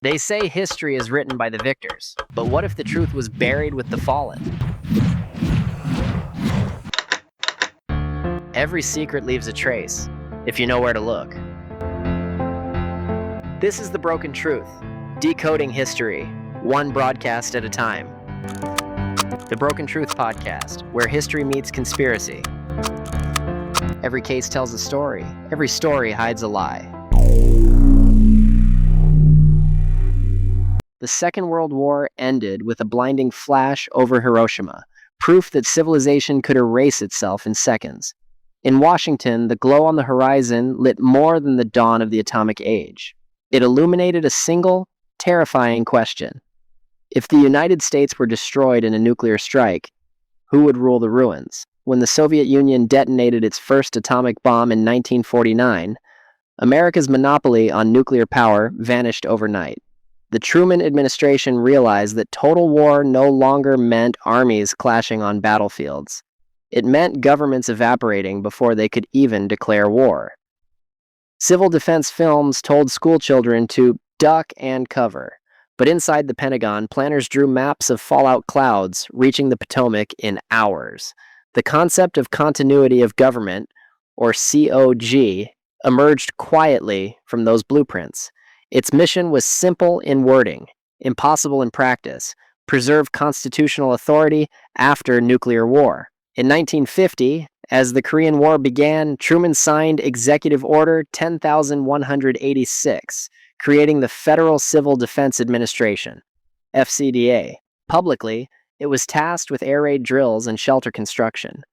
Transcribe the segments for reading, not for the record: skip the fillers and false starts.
They say history is written by the victors, but what if the truth was buried with the fallen? Every secret leaves a trace, if you know where to look. This is The Broken Truth, decoding history, one broadcast at a time. The Broken Truth podcast, where history meets conspiracy. Every case tells a story, every story hides a lie. The Second World War ended with a blinding flash over Hiroshima, proof that civilization could erase itself in seconds. In Washington, the glow on the horizon lit more than the dawn of the atomic age. It illuminated a single, terrifying question. If the United States were destroyed in a nuclear strike, who would rule the ruins? When the Soviet Union detonated its first atomic bomb in 1949, America's monopoly on nuclear power vanished overnight. The Truman administration realized that total war no longer meant armies clashing on battlefields. It meant governments evaporating before they could even declare war. Civil defense films told schoolchildren to duck and cover, but inside the Pentagon, planners drew maps of fallout clouds reaching the Potomac in hours. The concept of continuity of government, or COG, emerged quietly from those blueprints. Its mission was simple in wording, impossible in practice: preserve constitutional authority after nuclear war. In 1950, as the Korean War began, Truman signed Executive Order 10,186, creating the Federal Civil Defense Administration, FCDA. Publicly, it was tasked with air raid drills and shelter construction.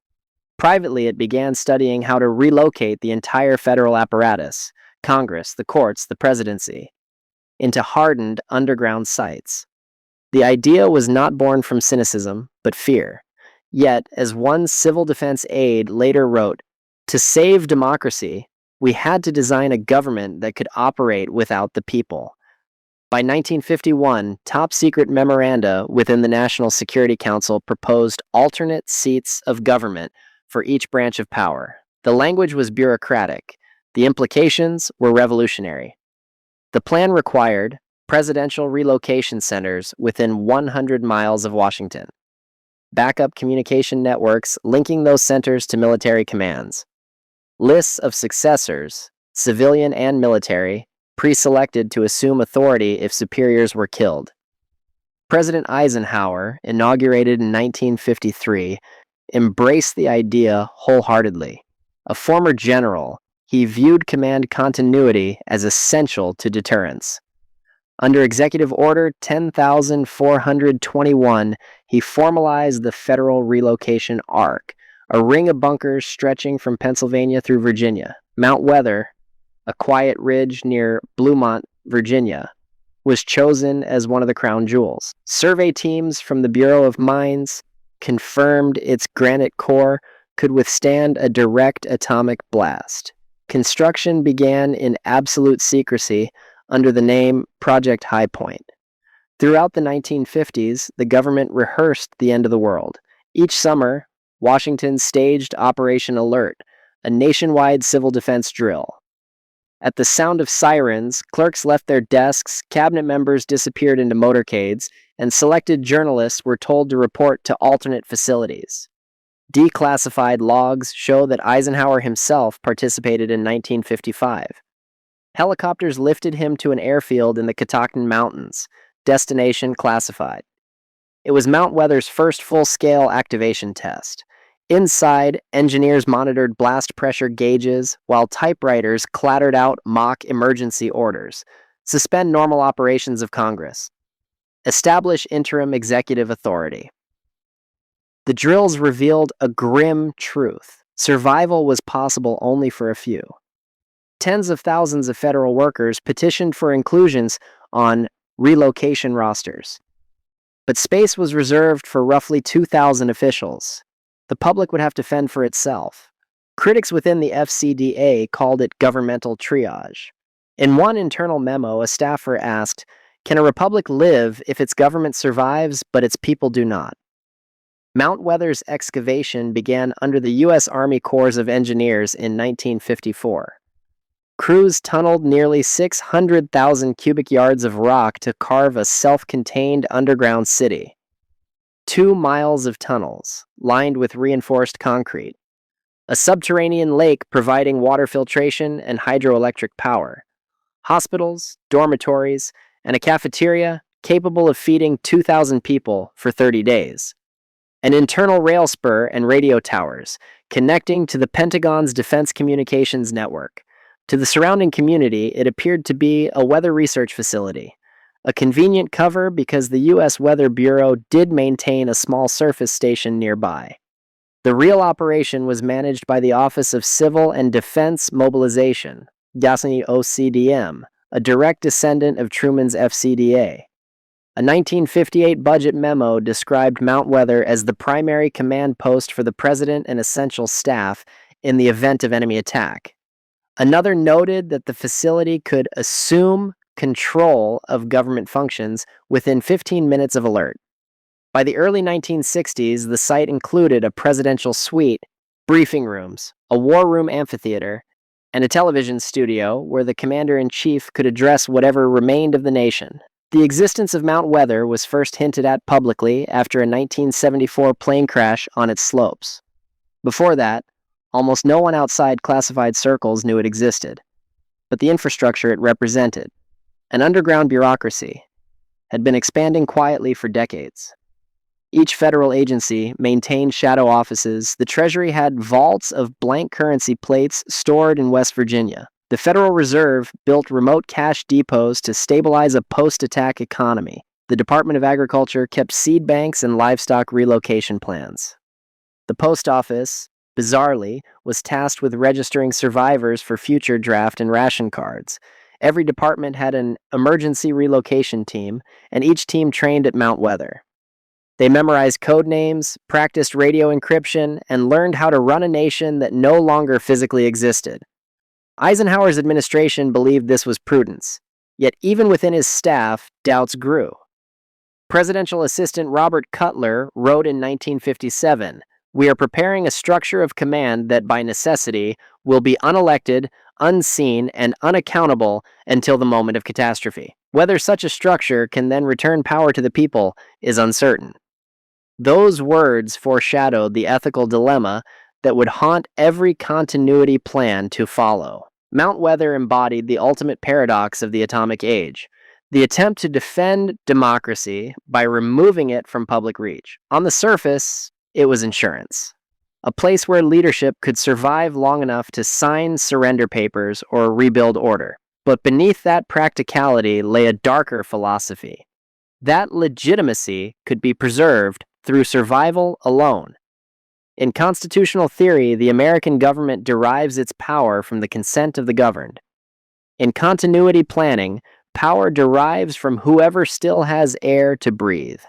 Privately, it began studying how to relocate the entire federal apparatus, Congress, the courts, the presidency, into hardened underground sites. The idea was not born from cynicism, but fear. Yet, as one civil defense aide later wrote, "To save democracy, we had to design a government that could operate without the people." By 1951, top-secret memoranda within the National Security Council proposed alternate seats of government for each branch of power. The language was bureaucratic. The implications were revolutionary. The plan required presidential relocation centers within 100 miles of Washington, backup communication networks linking those centers to military commands, lists of successors, civilian and military, pre-selected to assume authority if superiors were killed. President Eisenhower, inaugurated in 1953, embraced the idea wholeheartedly. A former general, he viewed command continuity as essential to deterrence. Under Executive Order 10,421, he formalized the Federal Relocation Arc, a ring of bunkers stretching from Pennsylvania through Virginia. Mount Weather, a quiet ridge near Bluemont, Virginia, was chosen as one of the crown jewels. Survey teams from the Bureau of Mines confirmed its granite core could withstand a direct atomic blast. Construction began in absolute secrecy under the name Project High Point. Throughout the 1950s, the government rehearsed the end of the world. Each summer, Washington staged Operation Alert, a nationwide civil defense drill. At the sound of sirens, clerks left their desks, cabinet members disappeared into motorcades, and selected journalists were told to report to alternate facilities. Declassified logs show that Eisenhower himself participated in 1955. Helicopters lifted him to an airfield in the Catoctin Mountains, destination classified. It was Mount Weather's first full-scale activation test. Inside, engineers monitored blast pressure gauges, while typewriters clattered out mock emergency orders. Suspend normal operations of Congress. Establish interim executive authority. The drills revealed a grim truth. Survival was possible only for a few. Tens of thousands of federal workers petitioned for inclusions on relocation rosters. But space was reserved for roughly 2,000 officials. The public would have to fend for itself. Critics within the FCDA called it governmental triage. In one internal memo, a staffer asked, "Can a republic live if its government survives but its people do not?" Mount Weather's excavation began under the U.S. Army Corps of Engineers in 1954. Crews tunneled nearly 600,000 cubic yards of rock to carve a self-contained underground city. 2 miles of tunnels, lined with reinforced concrete. A subterranean lake providing water filtration and hydroelectric power. Hospitals, dormitories, and a cafeteria capable of feeding 2,000 people for 30 days. An internal rail spur and radio towers connecting to the Pentagon's Defense Communications Network. To the surrounding community, it appeared to be a weather research facility. A convenient cover because the U.S. Weather Bureau did maintain a small surface station nearby. The real operation was managed by the Office of Civil and Defense Mobilization, Yasni OCDM, a direct descendant of Truman's FCDA. A 1958 budget memo described Mount Weather as the primary command post for the president and essential staff in the event of enemy attack. Another noted that the facility could assume control of government functions within 15 minutes of alert. By the early 1960s, the site included a presidential suite, briefing rooms, a war room amphitheater, and a television studio where the commander-in-chief could address whatever remained of the nation. The existence of Mount Weather was first hinted at publicly after a 1974 plane crash on its slopes. Before that, almost no one outside classified circles knew it existed. But the infrastructure it represented, an underground bureaucracy, had been expanding quietly for decades. Each federal agency maintained shadow offices. The Treasury had vaults of blank currency plates stored in West Virginia. The Federal Reserve built remote cash depots to stabilize a post-attack economy. The Department of Agriculture kept seed banks and livestock relocation plans. The post office, bizarrely, was tasked with registering survivors for future draft and ration cards. Every department had an emergency relocation team, and each team trained at Mount Weather. They memorized code names, practiced radio encryption, and learned how to run a nation that no longer physically existed. Eisenhower's administration believed this was prudence, yet even within his staff, doubts grew. Presidential assistant Robert Cutler wrote in 1957, "We are preparing a structure of command that by necessity will be unelected, unseen, and unaccountable until the moment of catastrophe. Whether such a structure can then return power to the people is uncertain." Those words foreshadowed the ethical dilemma that would haunt every continuity plan to follow. Mount Weather embodied the ultimate paradox of the atomic age, the attempt to defend democracy by removing it from public reach. On the surface, it was insurance, a place where leadership could survive long enough to sign surrender papers or rebuild order. But beneath that practicality lay a darker philosophy. That legitimacy could be preserved through survival alone. In constitutional theory, the American government derives its power from the consent of the governed. In continuity planning, power derives from whoever still has air to breathe.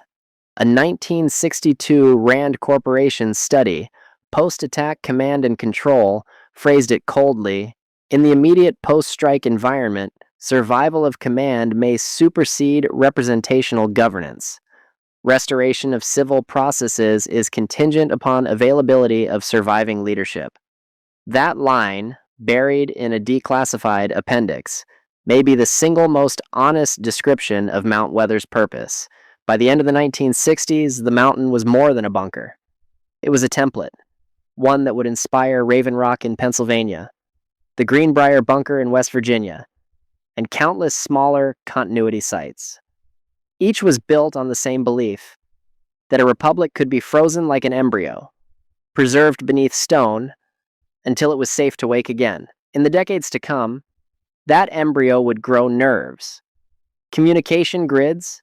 A 1962 Rand Corporation study, Post-Attack Command and Control, phrased it coldly, "In the immediate post-strike environment, survival of command may supersede representational governance. Restoration of civil processes is contingent upon availability of surviving leadership." That line, buried in a declassified appendix, may be the single most honest description of Mount Weather's purpose. By the end of the 1960s, the mountain was more than a bunker. It was a template, one that would inspire Raven Rock in Pennsylvania, the Greenbrier Bunker in West Virginia, and countless smaller continuity sites. Each was built on the same belief, that a republic could be frozen like an embryo, preserved beneath stone until it was safe to wake again. In the decades to come, that embryo would grow nerves, communication grids,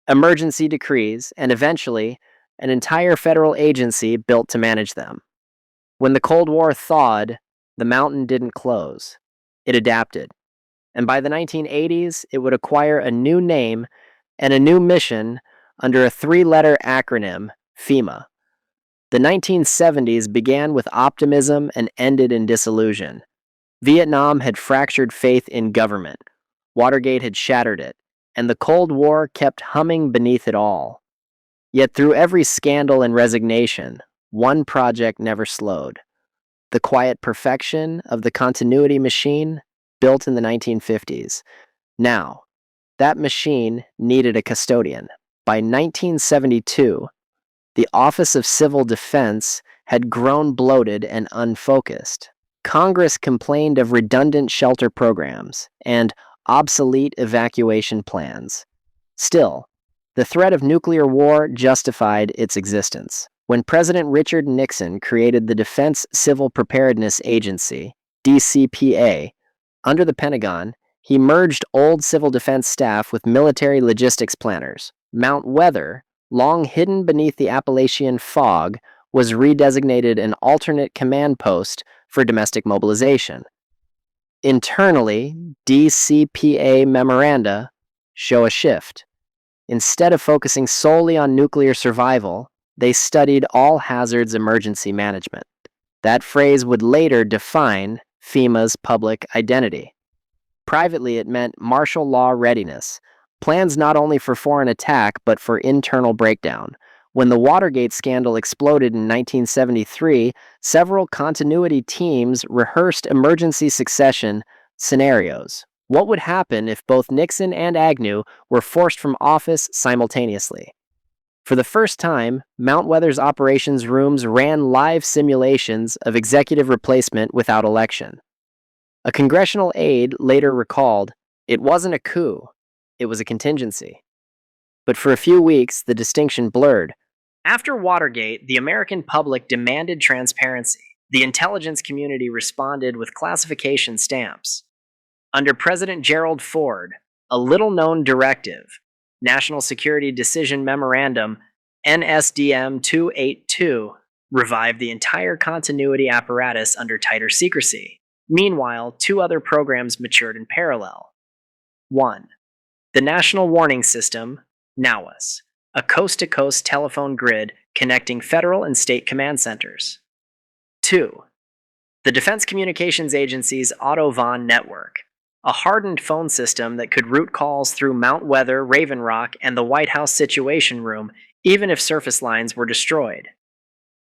emergency decrees, and eventually, an entire federal agency built to manage them. When the Cold War thawed, the mountain didn't close. It adapted. And by the 1980s, it would acquire a new name and a new mission under a 3-letter acronym, FEMA. The 1970s began with optimism and ended in disillusion. Vietnam had fractured faith in government. Watergate had shattered it, and the Cold War kept humming beneath it all. Yet through every scandal and resignation, one project never slowed. The quiet perfection of the continuity machine built in the 1950s. Now, that machine needed a custodian. By 1972, the Office of Civil Defense had grown bloated and unfocused. Congress complained of redundant shelter programs and obsolete evacuation plans. Still, the threat of nuclear war justified its existence. When President Richard Nixon created the Defense Civil Preparedness Agency, DCPA, under the Pentagon, he merged old civil defense staff with military logistics planners. Mount Weather, long hidden beneath the Appalachian fog, was redesignated an alternate command post for domestic mobilization. Internally, DCPA memoranda show a shift. Instead of focusing solely on nuclear survival, they studied all hazards emergency management. That phrase would later define FEMA's public identity. Privately, it meant martial law readiness, plans not only for foreign attack but for internal breakdown. When the Watergate scandal exploded in 1973, several continuity teams rehearsed emergency succession scenarios. What would happen if both Nixon and Agnew were forced from office simultaneously? For the first time, Mount Weather's operations rooms ran live simulations of executive replacement without election. A congressional aide later recalled, "It wasn't a coup, it was a contingency." But for a few weeks, the distinction blurred. After Watergate, the American public demanded transparency. The intelligence community responded with classification stamps. Under President Gerald Ford, a little-known directive, National Security Decision Memorandum, NSDM 282, revived the entire continuity apparatus under tighter secrecy. Meanwhile, two other programs matured in parallel. 1. The National Warning System, NAWAS, a coast-to-coast telephone grid connecting federal and state command centers. 2. The Defense Communications Agency's Autovon network, a hardened phone system that could route calls through Mount Weather, Raven Rock, and the White House Situation Room, even if surface lines were destroyed.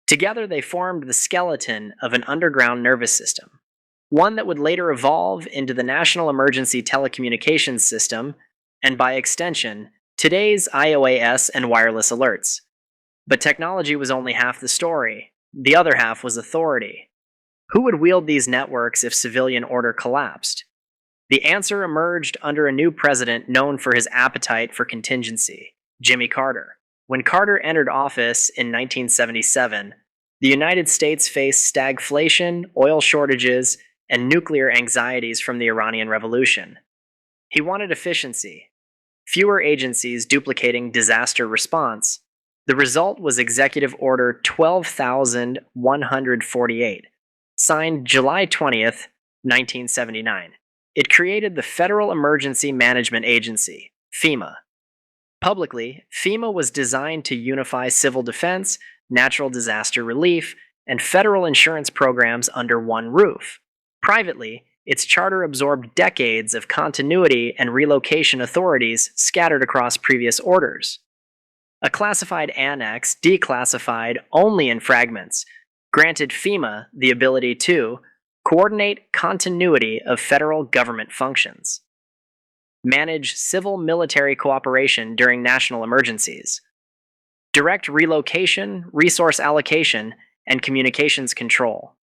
Together, they formed the skeleton of an underground nervous system, one that would later evolve into the National Emergency Telecommunications System, and by extension, today's IOAS and wireless alerts. But technology was only half the story. The other half was authority. Who would wield these networks if civilian order collapsed? The answer emerged under a new president known for his appetite for contingency, Jimmy Carter. When Carter entered office in 1977, the United States faced stagflation, oil shortages, and nuclear anxieties from the Iranian Revolution. He wanted efficiency, fewer agencies duplicating disaster response. The result was Executive Order 12,148, signed July 20th, 1979. It created the Federal Emergency Management Agency, FEMA. Publicly, FEMA was designed to unify civil defense, natural disaster relief, and federal insurance programs under one roof. Privately, its charter absorbed decades of continuity and relocation authorities scattered across previous orders. A classified annex, declassified only in fragments, granted FEMA the ability to coordinate continuity of federal government functions, manage civil-military cooperation during national emergencies, direct relocation, resource allocation, and communications control.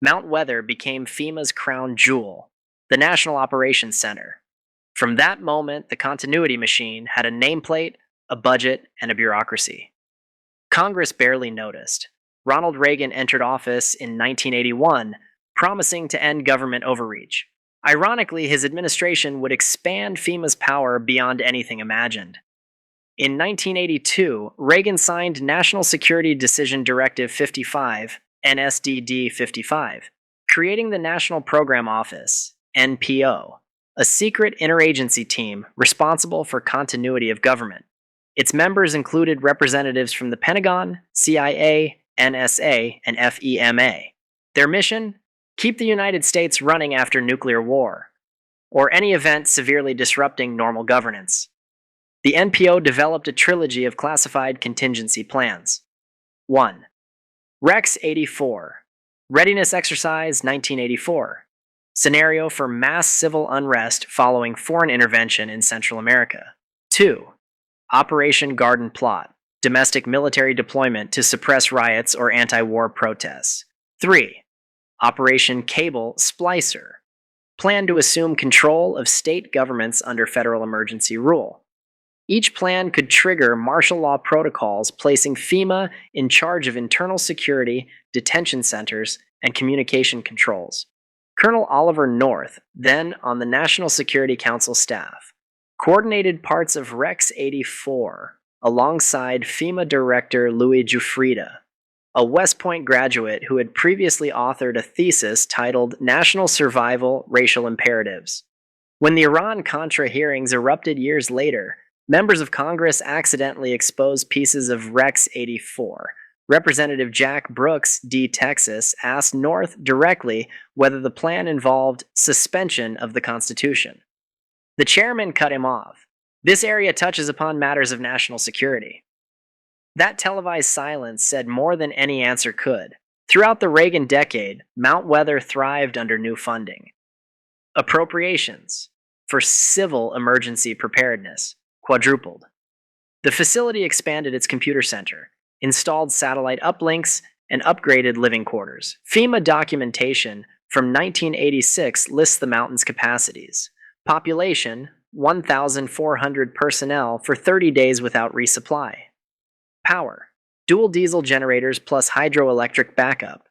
Mount Weather became FEMA's crown jewel, the National Operations Center. From that moment, the continuity machine had a nameplate, a budget, and a bureaucracy. Congress barely noticed. Ronald Reagan entered office in 1981, promising to end government overreach. Ironically, his administration would expand FEMA's power beyond anything imagined. In 1982, Reagan signed National Security Decision Directive 55, NSDD 55, creating the National Program Office, NPO, a secret interagency team responsible for continuity of government. Its members included representatives from the Pentagon, CIA, NSA, and FEMA. Their mission? Keep the United States running after nuclear war, or any event severely disrupting normal governance. The NPO developed a trilogy of classified contingency plans. 1. Rex 84, Readiness Exercise 1984. scenario for mass civil unrest following foreign intervention in Central America. 2. Operation Garden Plot, domestic military deployment to suppress riots or anti-war protests. 3. Operation Cable Splicer, plan to assume control of state governments under federal emergency rule. Each plan could trigger martial law protocols placing FEMA in charge of internal security, detention centers, and communication controls. Colonel Oliver North, then on the National Security Council staff, coordinated parts of Rex 84 alongside FEMA Director Louis Giuffrida, a West Point graduate who had previously authored a thesis titled National Survival: Racial Imperatives. When the Iran-Contra hearings erupted years later, members of Congress accidentally exposed pieces of Rex 84. Representative Jack Brooks, D. Texas, asked North directly whether the plan involved suspension of the Constitution. The chairman cut him off. This area touches upon matters of national security. That televised silence said more than any answer could. Throughout the Reagan decade, Mount Weather thrived under new funding. Appropriations for civil emergency preparedness quadrupled. The facility expanded its computer center, installed satellite uplinks, and upgraded living quarters. FEMA documentation from 1986 lists the mountain's capacities. Population, 1,400 personnel for 30 days without resupply. Power, dual diesel generators plus hydroelectric backup.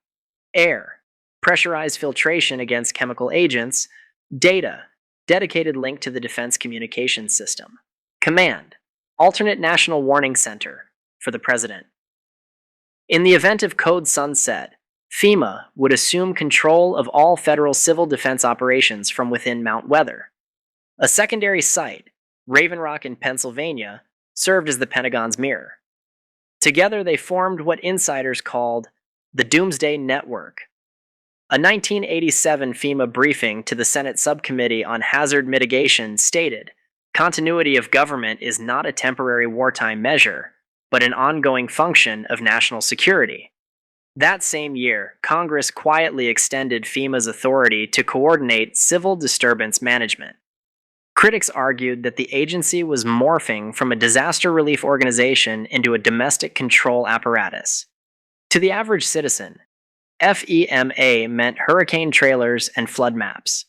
Air, pressurized filtration against chemical agents. Data, dedicated link to the Defense Communications System. Command, alternate national warning center for the president. In the event of code sunset, FEMA would assume control of all federal civil defense operations from within Mount Weather. A secondary site, Raven Rock in Pennsylvania, served as the Pentagon's mirror. Together, they formed what insiders called the Doomsday Network. A 1987 FEMA briefing to the Senate Subcommittee on Hazard Mitigation stated, "Continuity of government is not a temporary wartime measure, but an ongoing function of national security." That same year, Congress quietly extended FEMA's authority to coordinate civil disturbance management. Critics argued that the agency was morphing from a disaster relief organization into a domestic control apparatus. To the average citizen, FEMA meant hurricane trailers and flood maps.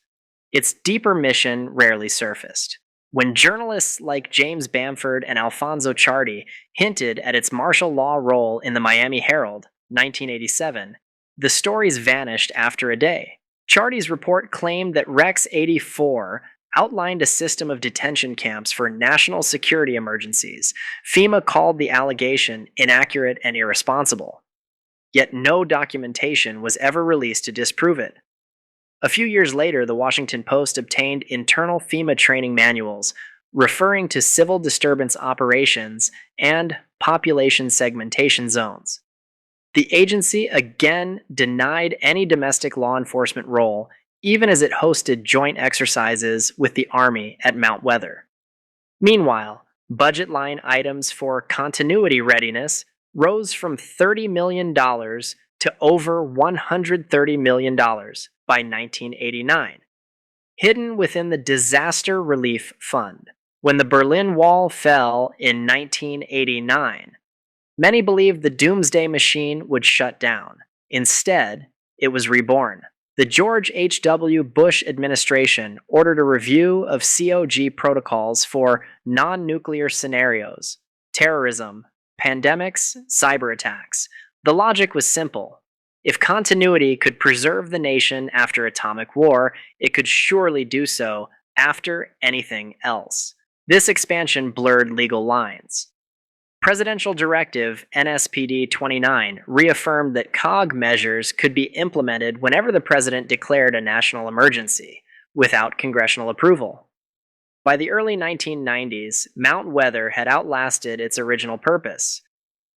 Its deeper mission rarely surfaced. When journalists like James Bamford and Alfonso Chardy hinted at its martial law role in the Miami Herald, 1987, the stories vanished after a day. Chardy's report claimed that Rex 84 outlined a system of detention camps for national security emergencies. FEMA called the allegation inaccurate and irresponsible. Yet no documentation was ever released to disprove it. A few years later, the Washington Post obtained internal FEMA training manuals referring to civil disturbance operations and population segmentation zones. The agency again denied any domestic law enforcement role, even as it hosted joint exercises with the Army at Mount Weather. Meanwhile, budget line items for continuity readiness rose from $30 million to over $130 million by 1989, hidden within the Disaster Relief Fund. When the Berlin Wall fell in 1989, many believed the doomsday machine would shut down. Instead, it was reborn. The George H.W. Bush administration ordered a review of COG protocols for non-nuclear scenarios, terrorism, pandemics, cyber attacks. The logic was simple. If continuity could preserve the nation after atomic war, it could surely do so after anything else. This expansion blurred legal lines. Presidential Directive NSPD 29 reaffirmed that COG measures could be implemented whenever the president declared a national emergency, without congressional approval. By the early 1990s, Mount Weather had outlasted its original purpose.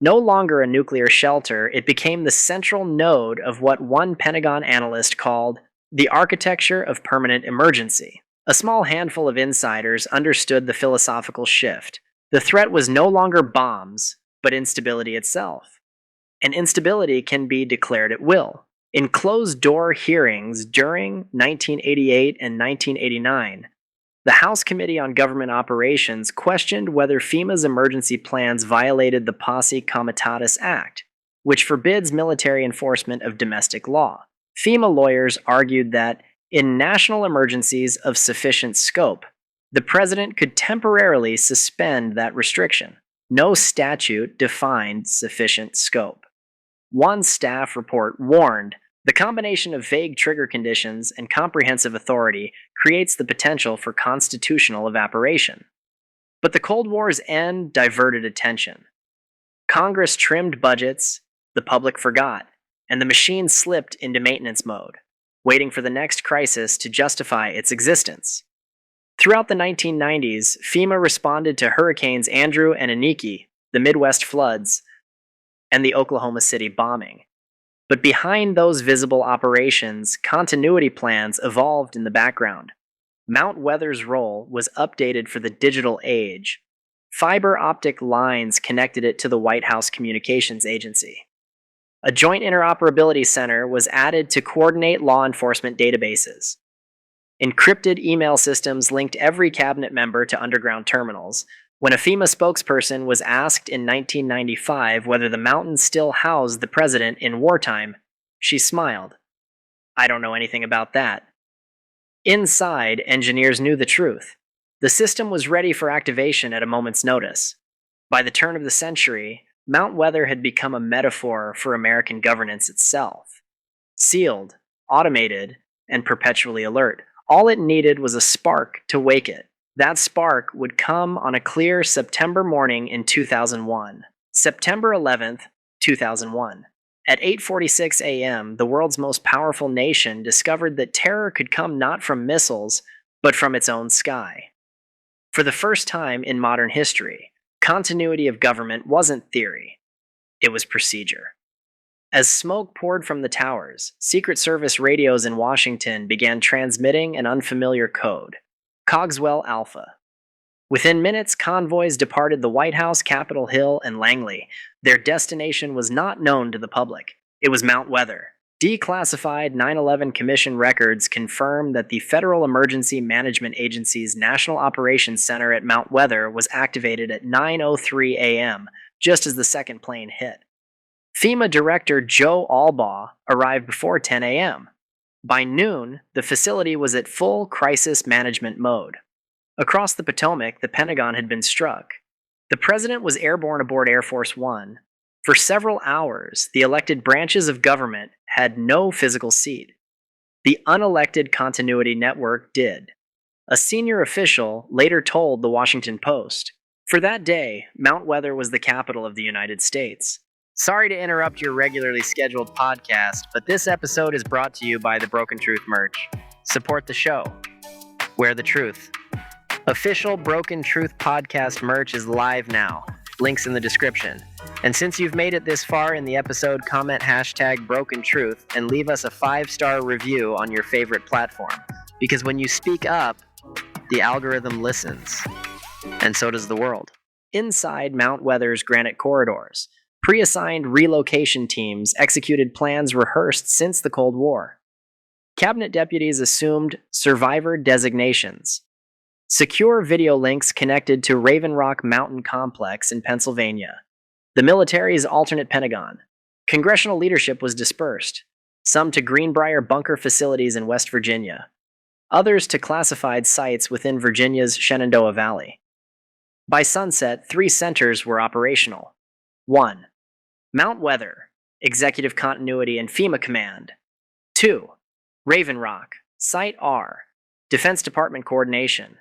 No longer a nuclear shelter, it became the central node of what one Pentagon analyst called the architecture of permanent emergency. A small handful of insiders understood the philosophical shift. The threat was no longer bombs, but instability itself. And instability can be declared at will. In closed-door hearings during 1988 and 1989, the House Committee on Government Operations questioned whether FEMA's emergency plans violated the Posse Comitatus Act, which forbids military enforcement of domestic law. FEMA lawyers argued that, in national emergencies of sufficient scope, the president could temporarily suspend that restriction. No statute defined sufficient scope. One staff report warned, the combination of vague trigger conditions and comprehensive authority creates the potential for constitutional evaporation. But the Cold War's end diverted attention. Congress trimmed budgets, the public forgot, and the machine slipped into maintenance mode, waiting for the next crisis to justify its existence. Throughout the 1990s, FEMA responded to Hurricanes Andrew and Iniki, the Midwest floods, and the Oklahoma City bombing. But behind those visible operations, continuity plans evolved in the background. Mount Weather's role was updated for the digital age. Fiber optic lines connected it to the White House Communications Agency. A joint interoperability center was added to coordinate law enforcement databases. Encrypted email systems linked every cabinet member to underground terminals. When a FEMA spokesperson was asked in 1995 whether the mountain still housed the president in wartime, she smiled. I don't know anything about that. Inside, engineers knew the truth. The system was ready for activation at a moment's notice. By the turn of the century, Mount Weather had become a metaphor for American governance itself. Sealed, automated, and perpetually alert. All it needed was a spark to wake it. That spark would come on a clear September morning in 2001. September 11th, 2001. At 8:46 a.m., the world's most powerful nation discovered that terror could come not from missiles, but from its own sky. For the first time in modern history, continuity of government wasn't theory. It was procedure. As smoke poured from the towers, Secret Service radios in Washington began transmitting an unfamiliar code. Cogswell Alpha. Within minutes, convoys departed the White House, Capitol Hill, and Langley. Their destination was not known to the public. It was Mount Weather. Declassified 9/11 Commission records confirm that the Federal Emergency Management Agency's National Operations Center at Mount Weather was activated at 9:03 a.m., just as the second plane hit. FEMA Director Joe Albaugh arrived before 10 a.m. By noon, the facility was at full crisis management mode. Across the Potomac, the Pentagon had been struck. The president was airborne aboard Air Force One. For several hours, the elected branches of government had no physical seat. The unelected continuity network did. A senior official later told the Washington Post, "For that day, Mount Weather was the capital of the United States." Sorry to interrupt your regularly scheduled podcast, but this episode is brought to you by the Broken Truth merch. Support the show. Wear the truth. Official Broken Truth podcast merch is live now. Links in the description. And since you've made it this far in the episode, comment hashtag Broken Truth and leave us a 5-star review on your favorite platform. Because when you speak up, the algorithm listens. And so does the world. Inside Mount Weather's granite corridors, pre-assigned relocation teams executed plans rehearsed since the Cold War. Cabinet deputies assumed survivor designations. Secure video links connected to Raven Rock Mountain Complex in Pennsylvania. The military's alternate Pentagon. Congressional leadership was dispersed, some to Greenbrier bunker facilities in West Virginia, others to classified sites within Virginia's Shenandoah Valley. By sunset, 3 centers were operational. 1. Mount Weather, Executive Continuity and FEMA Command. 2. Raven Rock, Site R, Defense Department Coordination.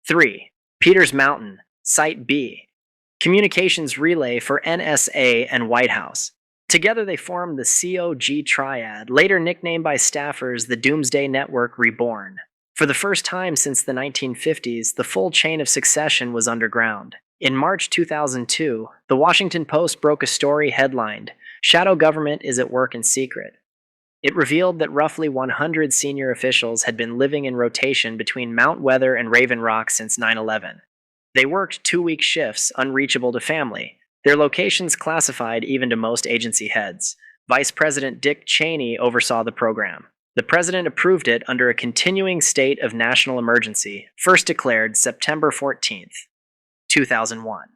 3. Peters Mountain, Site B, Communications Relay for NSA and White House. Together they formed the COG Triad, later nicknamed by staffers the Doomsday Network Reborn. For the first time since the 1950s, the full chain of succession was underground. In March 2002, the Washington Post broke a story headlined, "Shadow Government is at Work in Secret." It revealed that roughly 100 senior officials had been living in rotation between Mount Weather and Raven Rock since 9/11. They worked 2-week shifts, unreachable to family, their locations classified even to most agency heads. Vice President Dick Cheney oversaw the program. The president approved it under a continuing state of national emergency, first declared September 14th, 2001,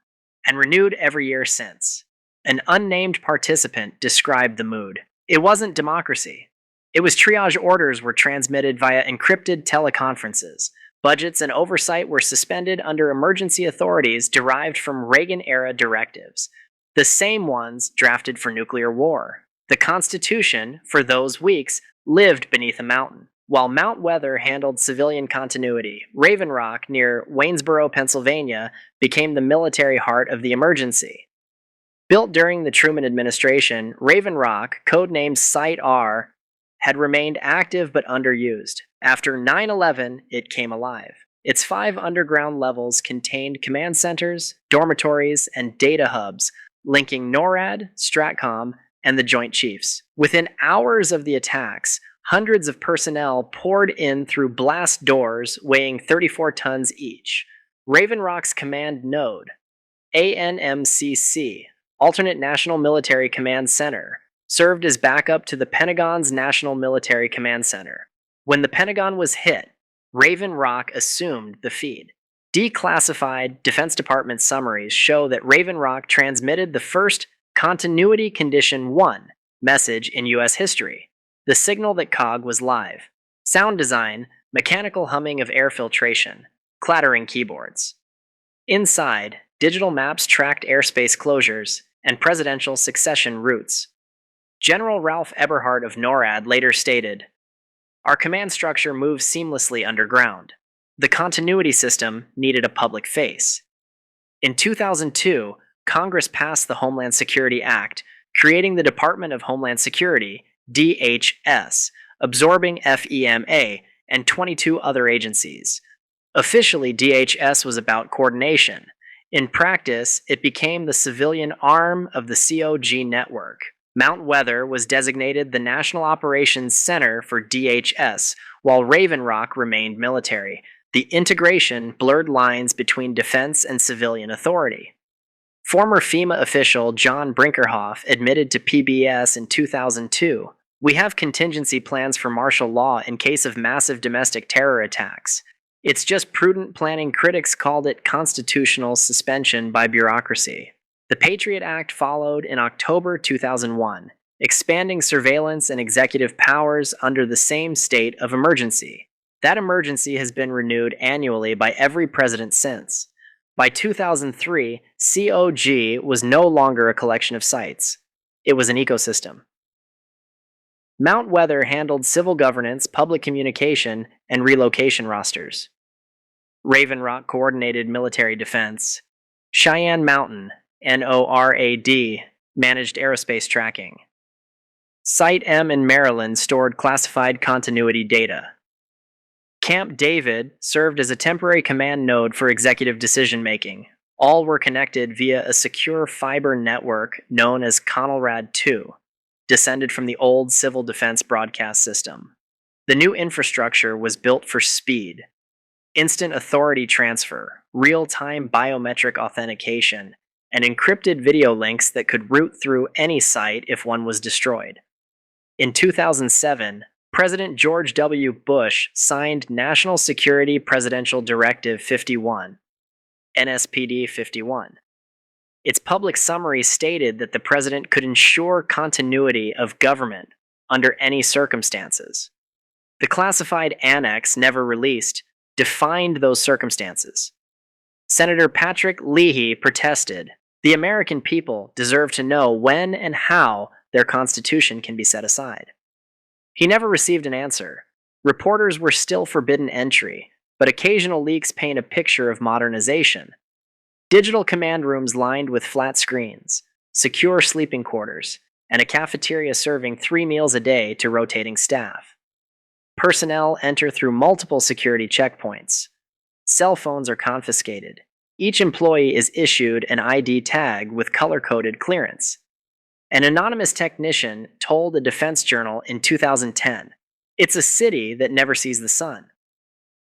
and renewed every year since. An unnamed participant described the mood. It wasn't democracy. It was triage orders were transmitted via encrypted teleconferences. Budgets and oversight were suspended under emergency authorities derived from Reagan-era directives, the same ones drafted for nuclear war. The Constitution, for those weeks, lived beneath a mountain. While Mount Weather handled civilian continuity, Raven Rock, near Waynesboro, Pennsylvania, became the military heart of the emergency. Built during the Truman administration, Raven Rock, codenamed Site R, had remained active but underused. After 9/11, it came alive. Its 5 underground levels contained command centers, dormitories, and data hubs, linking NORAD, STRATCOM, and the Joint Chiefs. Within hours of the attacks, hundreds of personnel poured in through blast doors weighing 34 tons each. Raven Rock's command node, ANMCC, Alternate National Military Command Center, served as backup to the Pentagon's National Military Command Center. When the Pentagon was hit, Raven Rock assumed the feed. Declassified Defense Department summaries show that Raven Rock transmitted the first Continuity Condition 1 message in U.S. history, the signal that COG was live. Sound design, mechanical humming of air filtration, clattering keyboards. Inside, digital maps tracked airspace closures and presidential succession routes. General Ralph Eberhart of NORAD later stated, "Our command structure moves seamlessly underground. The continuity system needed a public face." In 2002, Congress passed the Homeland Security Act, creating the Department of Homeland Security, DHS, absorbing FEMA and 22 other agencies. Officially, DHS was about coordination. In practice, it became the civilian arm of the COG network. Mount Weather was designated the National Operations Center for DHS, while Raven Rock remained military. The integration blurred lines between defense and civilian authority. Former FEMA official John Brinkerhoff admitted to PBS in 2002, "We have contingency plans for martial law in case of massive domestic terror attacks. It's just prudent planning." Critics called it constitutional suspension by bureaucracy. The Patriot Act followed in October 2001, expanding surveillance and executive powers under the same state of emergency. That emergency has been renewed annually by every president since. By 2003, COG was no longer a collection of sites. It was an ecosystem. Mount Weather handled civil governance, public communication, and relocation rosters. Raven Rock coordinated military defense. Cheyenne Mountain, NORAD, managed aerospace tracking. Site M in Maryland stored classified continuity data. Camp David served as a temporary command node for executive decision-making. All were connected via a secure fiber network known as CONELRAD-2, descended from the old civil defense broadcast system. The new infrastructure was built for speed, instant authority transfer, real-time biometric authentication, and encrypted video links that could route through any site if one was destroyed. In 2007, President George W. Bush signed National Security Presidential Directive 51, NSPD 51. Its public summary stated that the president could ensure continuity of government under any circumstances. The classified annex, never released, defined those circumstances. Senator Patrick Leahy protested, "The American people deserve to know when and how their constitution can be set aside." He never received an answer. Reporters were still forbidden entry, but occasional leaks paint a picture of modernization. Digital command rooms lined with flat screens, secure sleeping quarters, and a cafeteria serving 3 meals a day to rotating staff. Personnel enter through multiple security checkpoints. Cell phones are confiscated. Each employee is issued an ID tag with color-coded clearance. An anonymous technician told a defense journal in 2010, "It's a city that never sees the sun."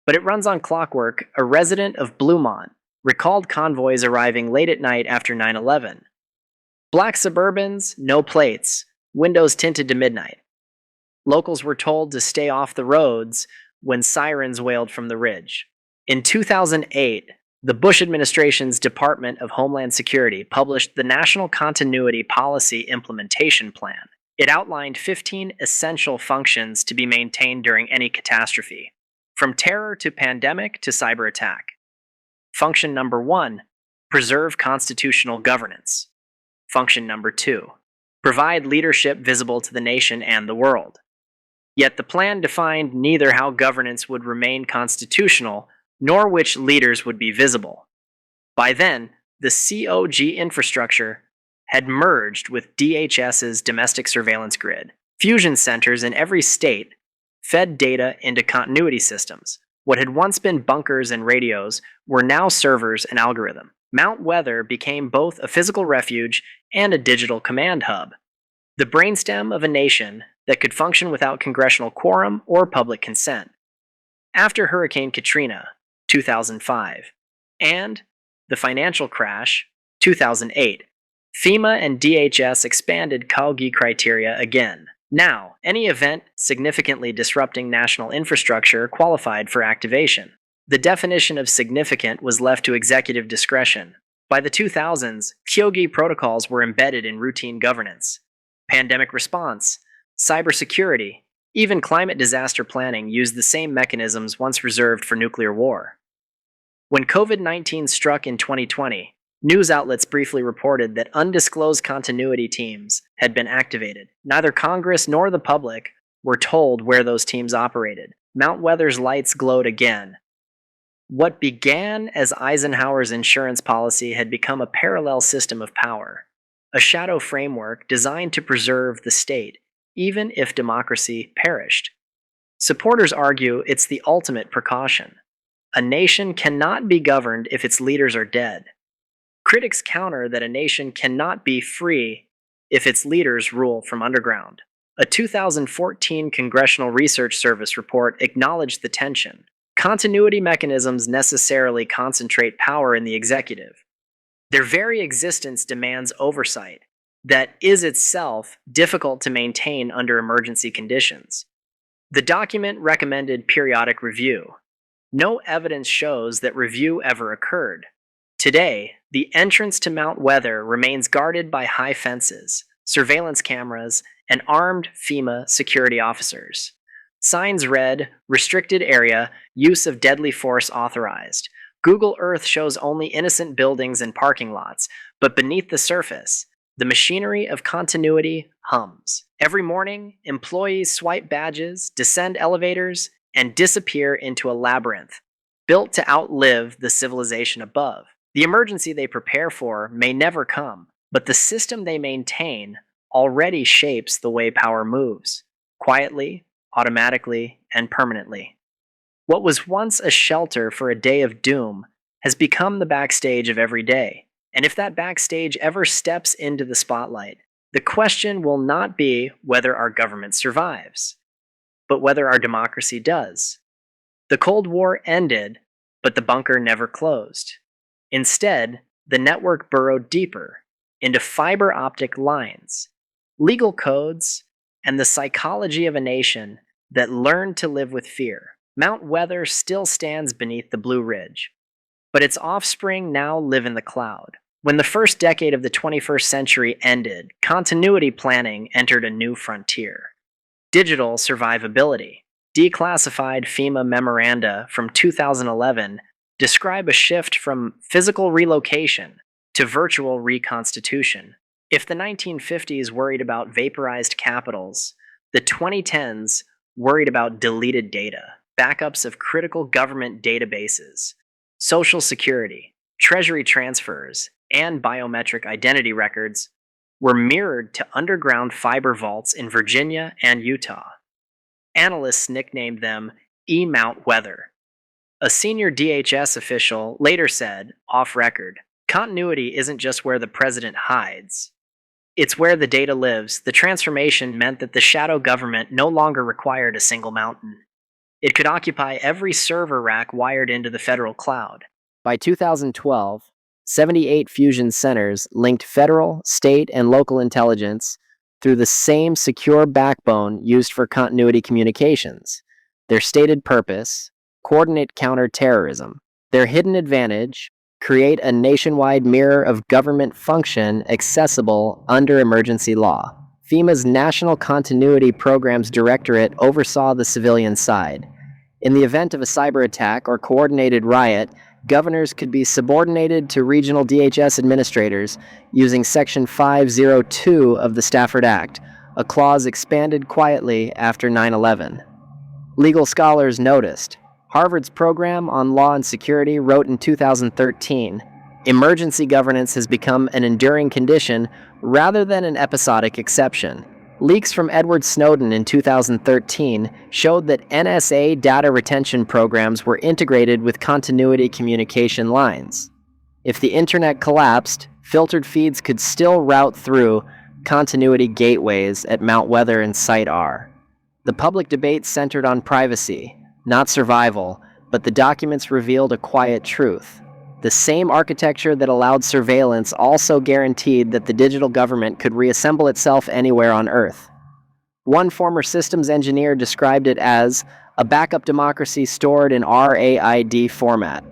But it runs on clockwork. A resident of Bluemont recalled convoys arriving late at night after 9/11. Black Suburbans, no plates. windows tinted to midnight. Locals were told to stay off the roads when sirens wailed from the ridge. In 2008, the Bush administration's Department of Homeland Security published the National Continuity Policy Implementation Plan. It outlined 15 essential functions to be maintained during any catastrophe, from terror to pandemic to cyber attack. Function number 1, preserve constitutional governance. Function number 2, provide leadership visible to the nation and the world. Yet the plan defined neither how governance would remain constitutional nor which leaders would be visible. By then, the COG infrastructure had merged with DHS's domestic surveillance grid. Fusion centers in every state fed data into continuity systems. What had once been bunkers and radios were now servers and algorithm. Mount Weather became both a physical refuge and a digital command hub, the brainstem of a nation that could function without congressional quorum or public consent. After Hurricane Katrina, 2005, and the financial crash, 2008, FEMA and DHS expanded COG criteria again. Now, any event significantly disrupting national infrastructure qualified for activation. The definition of significant was left to executive discretion. By the 2000s, COG protocols were embedded in routine governance. Pandemic response, cybersecurity, even climate disaster planning used the same mechanisms once reserved for nuclear war. When COVID-19 struck in 2020, news outlets briefly reported that undisclosed continuity teams had been activated. Neither Congress nor the public were told where those teams operated. Mount Weather's lights glowed again. What began as Eisenhower's insurance policy had become a parallel system of power, a shadow framework designed to preserve the state, even if democracy perished. Supporters argue it's the ultimate precaution. A nation cannot be governed if its leaders are dead. Critics counter that a nation cannot be free if its leaders rule from underground. A 2014 Congressional Research Service report acknowledged the tension. Continuity mechanisms necessarily concentrate power in the executive. Their very existence demands oversight that is itself difficult to maintain under emergency conditions. The document recommended periodic review. No evidence shows that review ever occurred. Today, the entrance to Mount Weather remains guarded by high fences, surveillance cameras, and armed FEMA security officers. Signs read, restricted area, use of deadly force authorized. Google Earth shows only innocent buildings and parking lots, but beneath the surface, the machinery of continuity hums. Every morning, employees swipe badges, descend elevators, and disappear into a labyrinth, built to outlive the civilization above. The emergency they prepare for may never come, but the system they maintain already shapes the way power moves, quietly, automatically, and permanently. What was once a shelter for a day of doom has become the backstage of every day. And if that backstage ever steps into the spotlight, the question will not be whether our government survives, but whether our democracy does. The Cold War ended, but the bunker never closed. Instead, the network burrowed deeper into fiber optic lines, legal codes, and the psychology of a nation that learned to live with fear. Mount Weather still stands beneath the Blue Ridge, but its offspring now live in the cloud. When the first decade of the 21st century ended, continuity planning entered a new frontier. Digital survivability. Declassified FEMA memoranda from 2011 describe a shift from physical relocation to virtual reconstitution. If the 1950s worried about vaporized capitals, the 2010s worried about deleted data, backups of critical government databases, Social Security, Treasury transfers, and biometric identity records were mirrored to underground fiber vaults in Virginia and Utah. Analysts nicknamed them E-Mount Weather. A senior DHS official later said, off record, "Continuity isn't just where the president hides. It's where the data lives." The transformation meant that the shadow government no longer required a single mountain. It could occupy every server rack wired into the federal cloud. By 2012, 78 fusion centers linked federal, state, and local intelligence through the same secure backbone used for continuity communications. Their stated purpose: coordinate counter-terrorism. Their hidden advantage: create a nationwide mirror of government function accessible under emergency law. FEMA's National Continuity Programs Directorate oversaw the civilian side. In the event of a cyber attack or coordinated riot, governors could be subordinated to regional DHS administrators using Section 502 of the Stafford Act, a clause expanded quietly after 9/11. Legal scholars noticed. Harvard's program on law and security wrote in 2013, "Emergency governance has become an enduring condition rather than an episodic exception." Leaks from Edward Snowden in 2013 showed that NSA data retention programs were integrated with continuity communication lines. If the internet collapsed, filtered feeds could still route through continuity gateways at Mount Weather and Site R. The public debate centered on privacy, not survival, but the documents revealed a quiet truth. The same architecture that allowed surveillance also guaranteed that the digital government could reassemble itself anywhere on Earth. One former systems engineer described it as a backup democracy stored in RAID format.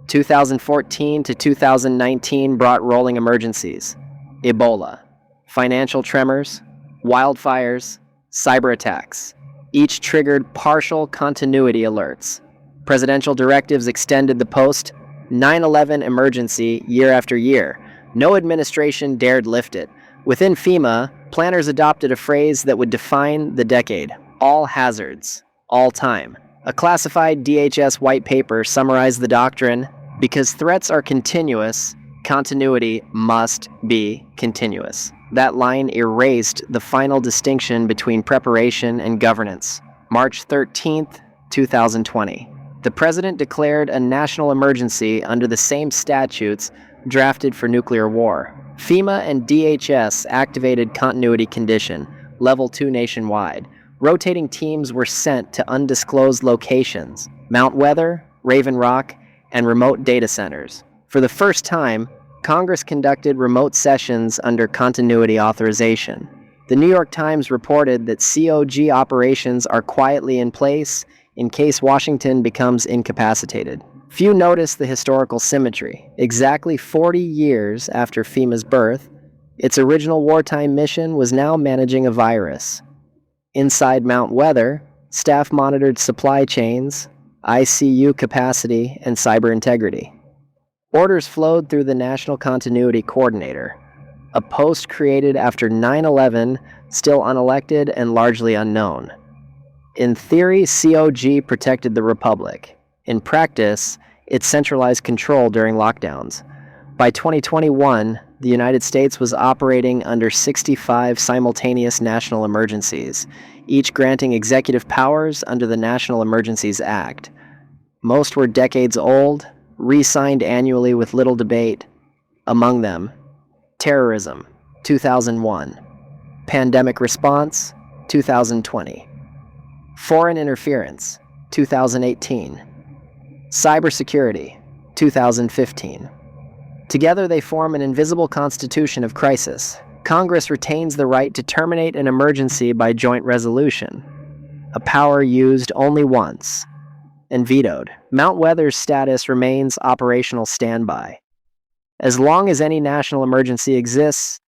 2014 to 2019 brought rolling emergencies: Ebola, financial tremors, wildfires, cyber attacks. Each triggered partial continuity alerts. Presidential directives extended the post 9/11 emergency year after year. No administration dared lift it. Within FEMA, planners adopted a phrase that would define the decade: all hazards, all time. A classified DHS white paper summarized the doctrine: because threats are continuous, continuity must be continuous. That line erased the final distinction between preparation and governance. March 13th, 2020. The president declared a national emergency under the same statutes drafted for nuclear war. FEMA and DHS activated continuity condition, level 2 nationwide. Rotating teams were sent to undisclosed locations: Mount Weather, Raven Rock, and remote data centers. For the first time, Congress conducted remote sessions under continuity authorization. The New York Times reported that COG operations are quietly in place in case Washington becomes incapacitated. Few notice the historical symmetry. Exactly 40 years after FEMA's birth, its original wartime mission was now managing a virus. Inside Mount Weather, staff monitored supply chains, ICU capacity, and cyber integrity. Orders flowed through the National Continuity Coordinator, a post created after 9/11, still unelected and largely unknown. In theory, COG protected the Republic. In practice, it centralized control during lockdowns. By 2021, the United States was operating under 65 simultaneous national emergencies, each granting executive powers under the National Emergencies Act. Most were decades old, re-signed annually with little debate. Among them, terrorism, 2001. Pandemic response, 2020. Foreign interference, 2018. Cybersecurity, 2015. Together they form an invisible constitution of crisis. Congress retains the right to terminate an emergency by joint resolution, a power used only once and vetoed. Mount Weather's status remains operational standby. As long as any national emergency exists,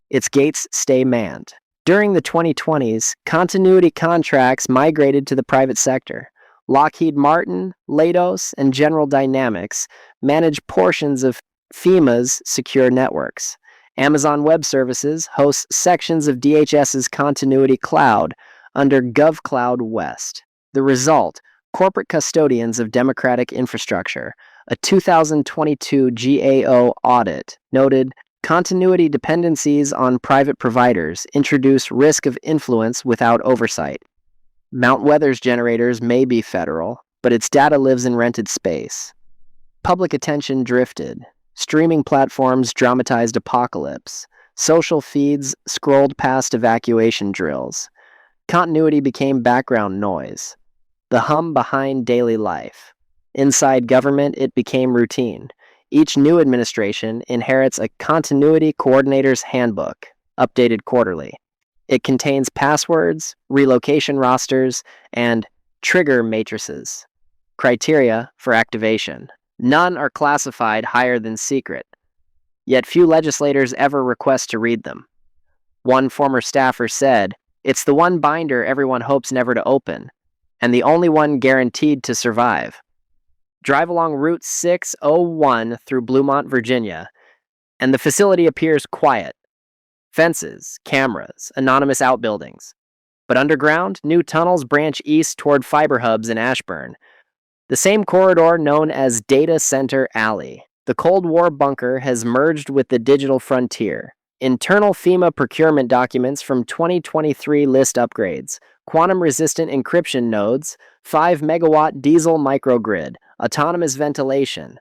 its gates stay manned. During the 2020s, continuity contracts migrated to the private sector. Lockheed Martin, Leidos, and General Dynamics manage portions of FEMA's secure networks. Amazon Web Services hosts sections of DHS's Continuity Cloud under GovCloud West. The result: corporate custodians of democratic infrastructure. A 2022 GAO audit noted continuity dependencies on private providers introduce risk of influence without oversight. Mount Weather's generators may be federal, but its data lives in rented space. Public attention drifted. Streaming platforms dramatized apocalypse. Social feeds scrolled past evacuation drills. Continuity became background noise, the hum behind daily life. Inside government, it became routine. Each new administration inherits a continuity coordinator's handbook, updated quarterly. It contains passwords, relocation rosters, and trigger matrices, criteria for activation. None are classified higher than secret, yet few legislators ever request to read them. One former staffer said, "It's the one binder everyone hopes never to open, and the only one guaranteed to survive." Drive along Route 601 through Bluemont, Virginia, and the facility appears quiet. Fences, cameras, anonymous outbuildings. But underground, new tunnels branch east toward fiber hubs in Ashburn, the same corridor known as Data Center Alley. The Cold War bunker has merged with the digital frontier. Internal FEMA procurement documents from 2023 list upgrades, quantum-resistant encryption nodes, 5-megawatt diesel microgrid, autonomous ventilation.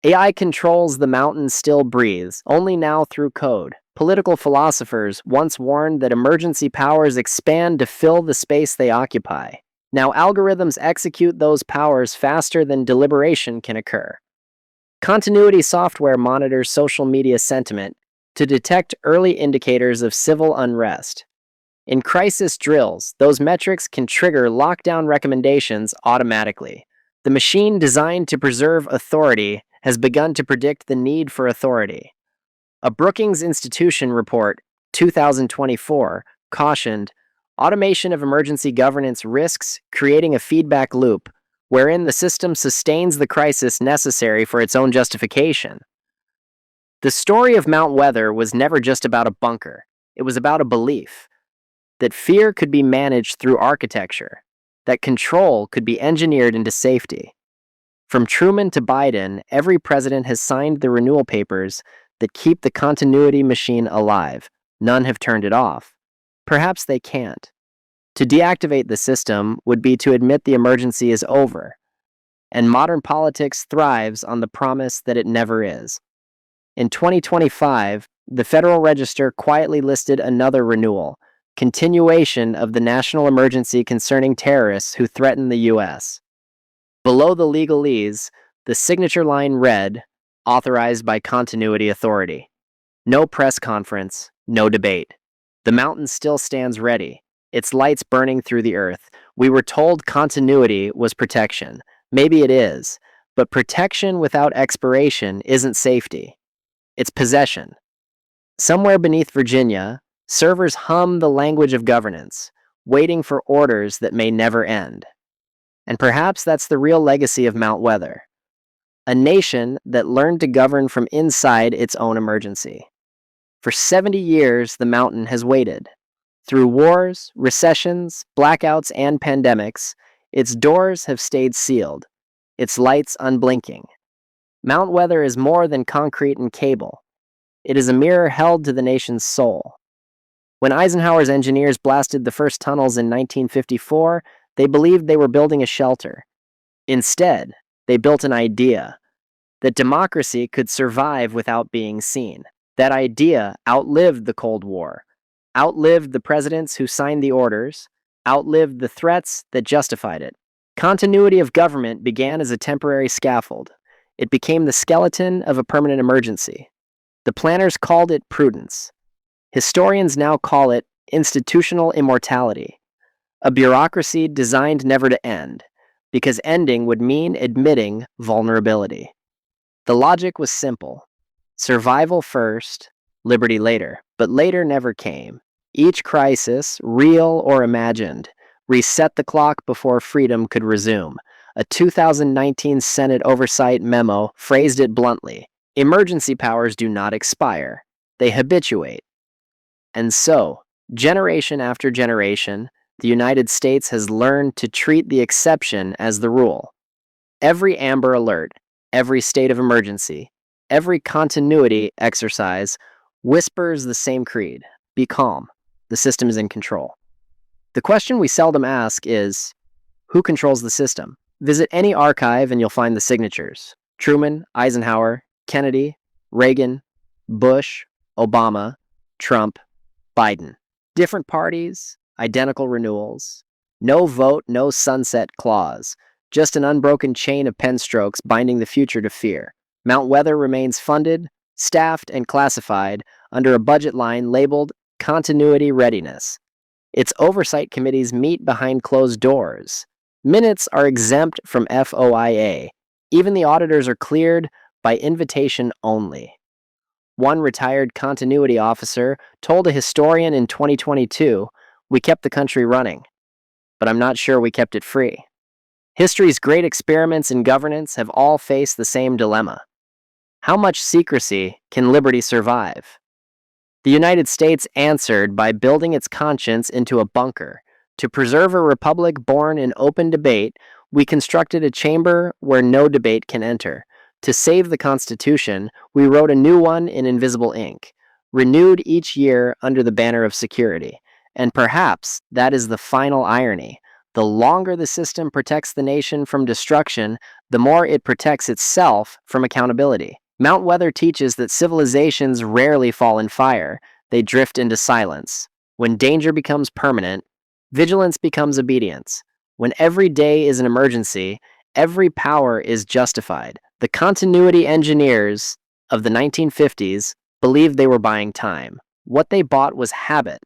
AI controls the mountain still breathes, only now through code. Political philosophers once warned that emergency powers expand to fill the space they occupy. Now algorithms execute those powers faster than deliberation can occur. Continuity software monitors social media sentiment to detect early indicators of civil unrest. In crisis drills, those metrics can trigger lockdown recommendations automatically. The machine designed to preserve authority has begun to predict the need for authority. A Brookings Institution report, 2024, cautioned, "Automation of emergency governance risks creating a feedback loop wherein the system sustains the crisis necessary for its own justification." The story of Mount Weather was never just about a bunker. It was about a belief that fear could be managed through architecture, that control could be engineered into safety. From Truman to Biden, every president has signed the renewal papers that keep the continuity machine alive. None have turned it off. Perhaps they can't. To deactivate the system would be to admit the emergency is over, and modern politics thrives on the promise that it never is. In 2025, the Federal Register quietly listed another renewal, continuation of the national emergency concerning terrorists who threaten the U.S. Below the legalese, the signature line read, "Authorized by Continuity Authority." No press conference, no debate. The mountain still stands ready, its lights burning through the earth. We were told continuity was protection. Maybe it is, but protection without expiration isn't safety. It's possession. Somewhere beneath Virginia, servers hum the language of governance, waiting for orders that may never end. And perhaps that's the real legacy of Mount Weather. A nation that learned to govern from inside its own emergency. For 70 years, the mountain has waited. Through wars, recessions, blackouts, and pandemics, its doors have stayed sealed, its lights unblinking. Mount Weather is more than concrete and cable. It is a mirror held to the nation's soul. When Eisenhower's engineers blasted the first tunnels in 1954, they believed they were building a shelter. Instead, they built an idea that democracy could survive without being seen. That idea outlived the Cold War, outlived the presidents who signed the orders, outlived the threats that justified it. Continuity of government began as a temporary scaffold. It became the skeleton of a permanent emergency. The planners called it prudence. Historians now call it institutional immortality, a bureaucracy designed never to end, because ending would mean admitting vulnerability. The logic was simple. Survival first, liberty later. But later never came. Each crisis, real or imagined, reset the clock before freedom could resume. A 2019 Senate oversight memo phrased it bluntly. Emergency powers do not expire. They habituate. And so, generation after generation, the United States has learned to treat the exception as the rule. Every Amber Alert, every state of emergency, every continuity exercise whispers the same creed. Be calm. The system is in control. The question we seldom ask is, who controls the system? Visit any archive and you'll find the signatures. Truman, Eisenhower, Kennedy, Reagan, Bush, Obama, Trump, Biden. Different parties, identical renewals. No vote, no sunset clause. Just an unbroken chain of pen strokes binding the future to fear. Mount Weather remains funded, staffed, and classified under a budget line labeled continuity readiness. Its oversight committees meet behind closed doors. Minutes are exempt from FOIA. Even the auditors are cleared by invitation only. One retired continuity officer told a historian in 2022, "We kept the country running, but I'm not sure we kept it free." History's great experiments in governance have all faced the same dilemma. How much secrecy can liberty survive? The United States answered by building its conscience into a bunker. To preserve a republic born in open debate, we constructed a chamber where no debate can enter. To save the Constitution, we wrote a new one in invisible ink, renewed each year under the banner of security. And perhaps that is the final irony. The longer the system protects the nation from destruction, the more it protects itself from accountability. Mount Weather teaches that civilizations rarely fall in fire, they drift into silence. When danger becomes permanent, vigilance becomes obedience. When every day is an emergency, every power is justified. The continuity engineers of the 1950s believed they were buying time. What they bought was habit,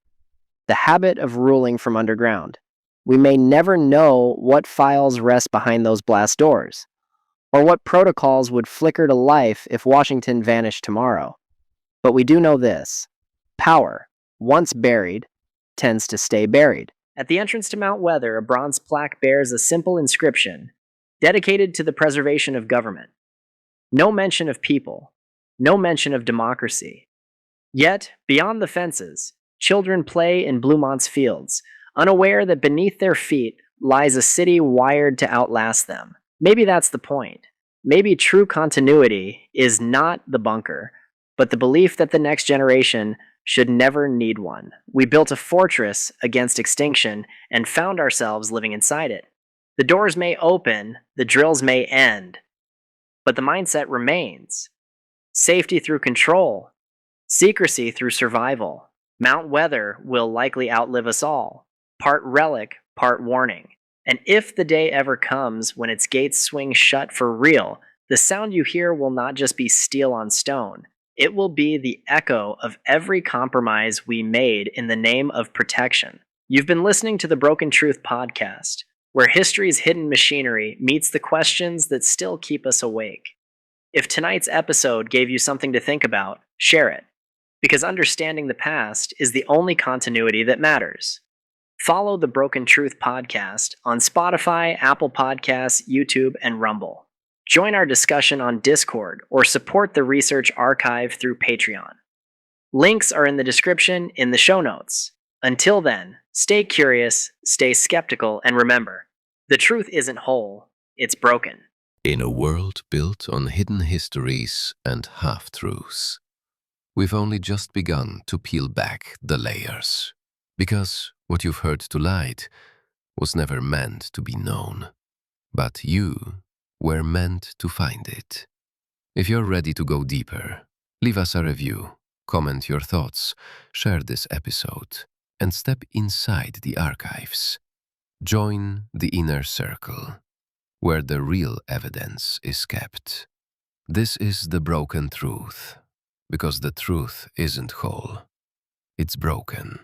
the habit of ruling from underground. We may never know what files rest behind those blast doors, or what protocols would flicker to life if Washington vanished tomorrow. But we do know this: power, once buried, tends to stay buried. At the entrance to Mount Weather, a bronze plaque bears a simple inscription, dedicated to the preservation of government. No mention of people, no mention of democracy. Yet, beyond the fences, children play in Blumont's fields, unaware that beneath their feet lies a city wired to outlast them. Maybe that's the point. Maybe true continuity is not the bunker, but the belief that the next generation should never need one. We built a fortress against extinction and found ourselves living inside it. The doors may open, the drills may end, but the mindset remains. Safety through control, secrecy through survival. Mount Weather will likely outlive us all, part relic, part warning. And if the day ever comes when its gates swing shut for real, the sound you hear will not just be steel on stone. It will be the echo of every compromise we made in the name of protection. You've been listening to the Broken Truth podcast, where history's hidden machinery meets the questions that still keep us awake. If tonight's episode gave you something to think about, share it, because understanding the past is the only continuity that matters. Follow the Broken Truth podcast on Spotify, Apple Podcasts, YouTube, and Rumble. Join our discussion on Discord or support the research archive through Patreon. Links are in the description in the show notes. Until then, stay curious, stay skeptical, and remember, the truth isn't whole, it's broken. In a world built on hidden histories and half-truths, we've only just begun to peel back the layers. Because what you've heard tonight was never meant to be known, but you were meant to find it. If you're ready to go deeper, leave us a review, comment your thoughts, share this episode, and step inside the archives. Join the inner circle, where the real evidence is kept. This is the broken truth, because the truth isn't whole, it's broken.